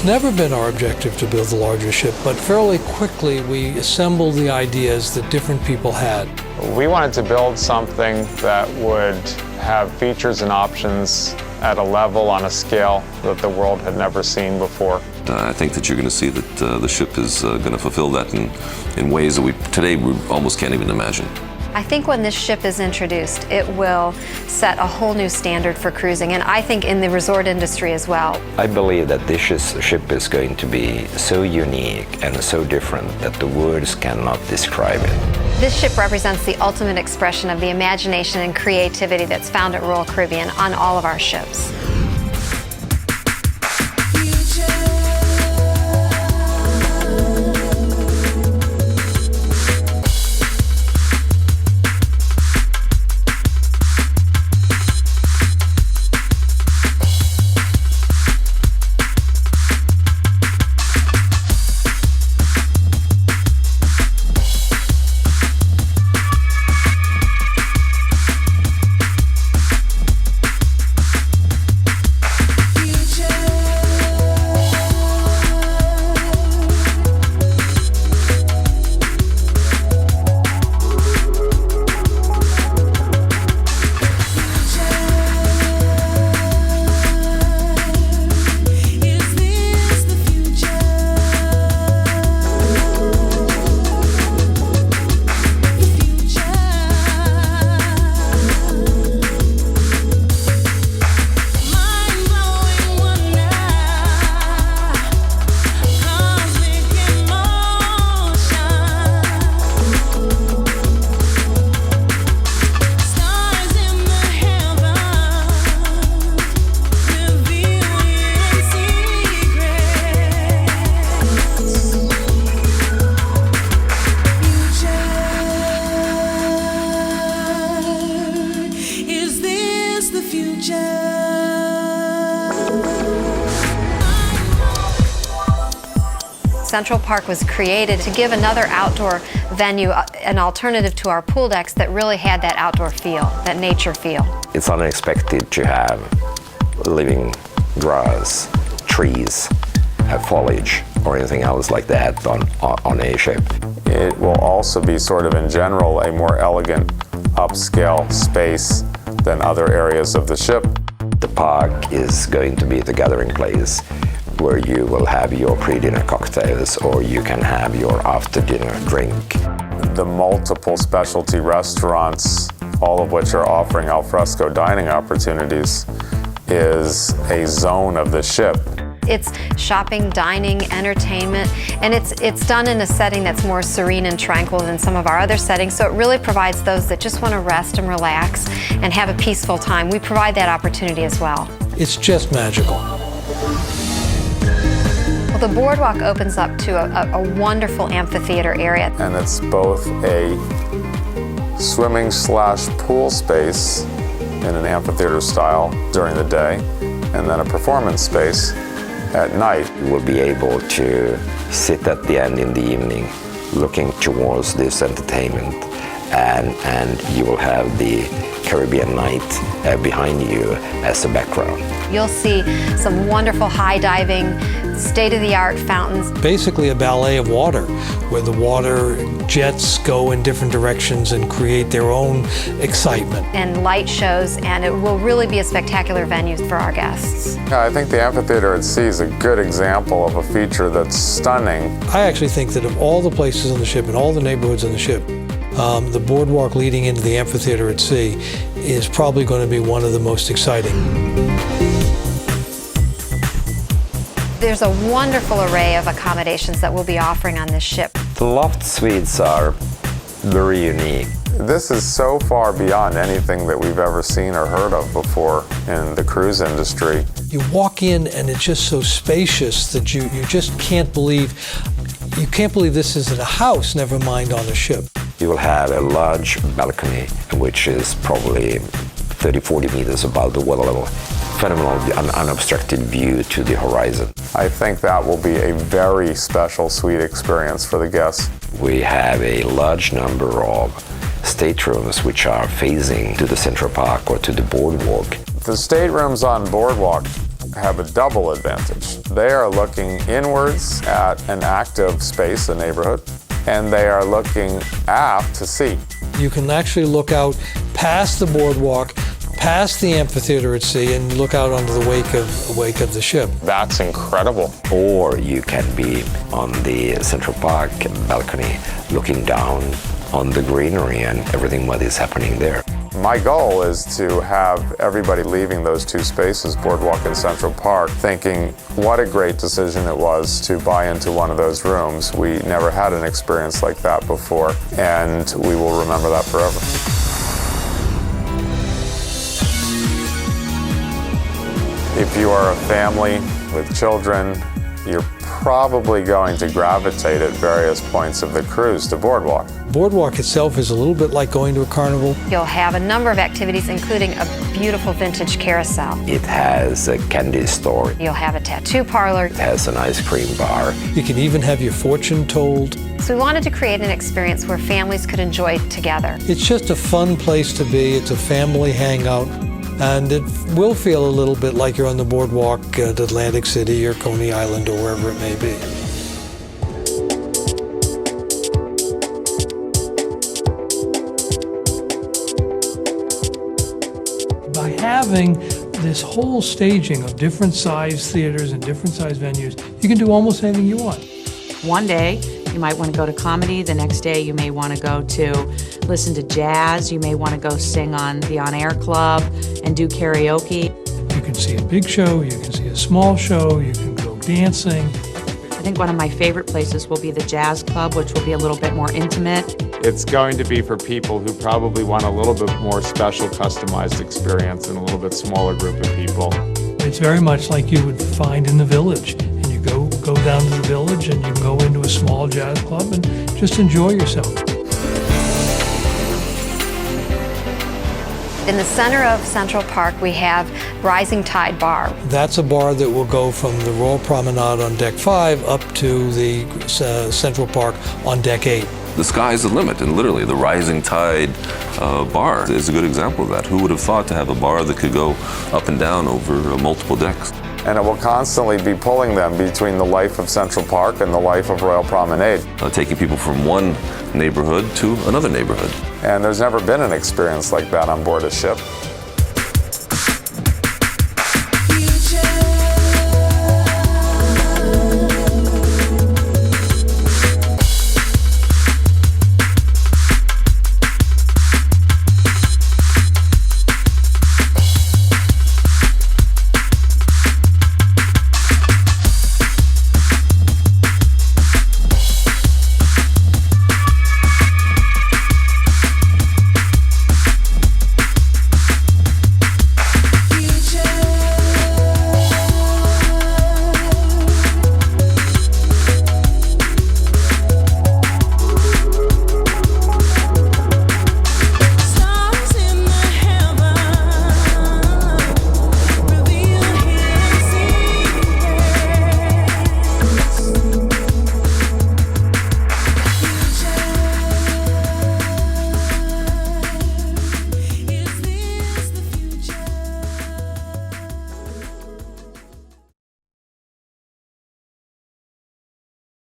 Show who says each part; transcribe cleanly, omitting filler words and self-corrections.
Speaker 1: It's never been our objective to build the larger ship, but fairly quickly we assembled the ideas that different people had.
Speaker 2: We wanted to build something that would have features and options at a level, on a scale that the world had never seen before.
Speaker 3: I think that you're going to see that the ship is going to fulfill that in ways that today we almost can't even imagine.
Speaker 4: I think when this ship is introduced, it will set a whole new standard for cruising, and I think in the resort industry as well.
Speaker 5: I believe that this ship is going to be so unique and so different that the words cannot describe it.
Speaker 4: This ship represents the ultimate expression of the imagination and creativity that's found at Royal Caribbean on all of our ships. Central Park was created to give another outdoor venue an alternative to our pool decks that really had that outdoor feel, that nature feel.
Speaker 5: It's unexpected to have living grass, trees, foliage, or anything else like that on a ship.
Speaker 2: It will also be sort of in general a more elegant upscale space than other areas of the ship.
Speaker 5: The park is going to be the gathering place where you will have your pre-dinner cocktails or you can have your after-dinner drink.
Speaker 2: The multiple specialty restaurants, all of which are offering al fresco dining opportunities, is a zone of the ship.
Speaker 4: It's shopping, dining, entertainment, and it's done in a setting that's more serene and tranquil than some of our other settings, so it really provides those that just want to rest and relax and have a peaceful time. We provide that opportunity as well.
Speaker 1: It's just magical.
Speaker 4: Well, the boardwalk opens up to a wonderful amphitheater area.
Speaker 2: And it's both a swimming/pool space in an amphitheater style during the day, and then a performance space at night.
Speaker 5: You will be able to sit at the end in the evening looking towards this entertainment, and you will have the Caribbean night behind you as a background.
Speaker 4: You'll see some wonderful high diving, state-of-the-art fountains.
Speaker 1: Basically a ballet of water, where the water jets go in different directions and create their own excitement.
Speaker 4: And light shows, and it will really be a spectacular venue for our guests.
Speaker 2: I think the amphitheater at sea is a good example of a feature that's stunning.
Speaker 1: I actually think that of all the places on the ship and all the neighborhoods on the ship, the boardwalk leading into the amphitheater at sea is probably going to be one of the most exciting.
Speaker 4: There's a wonderful array of accommodations that we'll be offering on this ship.
Speaker 5: The loft suites are very unique.
Speaker 2: This is so far beyond anything that we've ever seen or heard of before in the cruise industry.
Speaker 1: You walk in and it's just so spacious that you just can't believe this isn't a house, never mind on a ship.
Speaker 5: You will have a large balcony, which is probably 30-40 meters above the water level. Phenomenal, unobstructed view to the horizon.
Speaker 2: I think that will be a very special suite experience for the guests.
Speaker 5: We have a large number of staterooms which are facing to the Central Park or to the boardwalk.
Speaker 2: The staterooms on boardwalk have a double advantage. They are looking inwards at an active space, a neighborhood, and they are looking aft to sea.
Speaker 1: You can actually look out past the boardwalk, past the amphitheater at sea, and look out onto the wake of the ship.
Speaker 2: That's incredible.
Speaker 5: Or you can be on the Central Park balcony looking down on the greenery and everything what is happening there.
Speaker 2: My goal is to have everybody leaving those two spaces, Boardwalk and Central Park, thinking what a great decision it was to buy into one of those rooms. We never had an experience like that before, and we will remember that forever. If you are a family with children, you're probably going to gravitate at various points of the cruise to Boardwalk.
Speaker 1: Boardwalk itself is a little bit like going to a carnival.
Speaker 4: You'll have a number of activities, including a beautiful vintage carousel.
Speaker 5: It has a candy store.
Speaker 4: You'll have a tattoo parlor.
Speaker 5: It has an ice cream bar.
Speaker 1: You can even have your fortune told.
Speaker 4: So we wanted to create an experience where families could enjoy it together.
Speaker 1: It's just a fun place to be. It's a family hangout. And it will feel a little bit like you're on the boardwalk at Atlantic City or Coney Island or wherever it may be. By having this whole staging of different size theaters and different size venues, you can do almost anything you want.
Speaker 6: One day, you might want to go to comedy. The next day, you may want to go to listen to jazz. You may want to go sing on the On Air Club and do karaoke.
Speaker 1: You can see a big show, you can see a small show, you can go dancing.
Speaker 6: I think one of my favorite places will be the Jazz Club, which will be a little bit more intimate.
Speaker 2: It's going to be for people who probably want a little bit more special, customized experience in a little bit smaller group of people.
Speaker 1: It's very much like you would find in the village. And you go down to the village and you can go into a small jazz club and just enjoy yourself.
Speaker 4: In the center of Central Park, we have Rising Tide Bar.
Speaker 1: That's a bar that will go from the Royal Promenade on Deck 5 up to the Central Park on Deck 8.
Speaker 3: The sky's the limit, and literally the Rising Tide bar is a good example of that. Who would have thought to have a bar that could go up and down over multiple decks?
Speaker 2: And it will constantly be pulling them between the life of Central Park and the life of Royal Promenade.
Speaker 3: Taking people from one neighborhood to another neighborhood.
Speaker 2: And there's never been an experience like that on board a ship.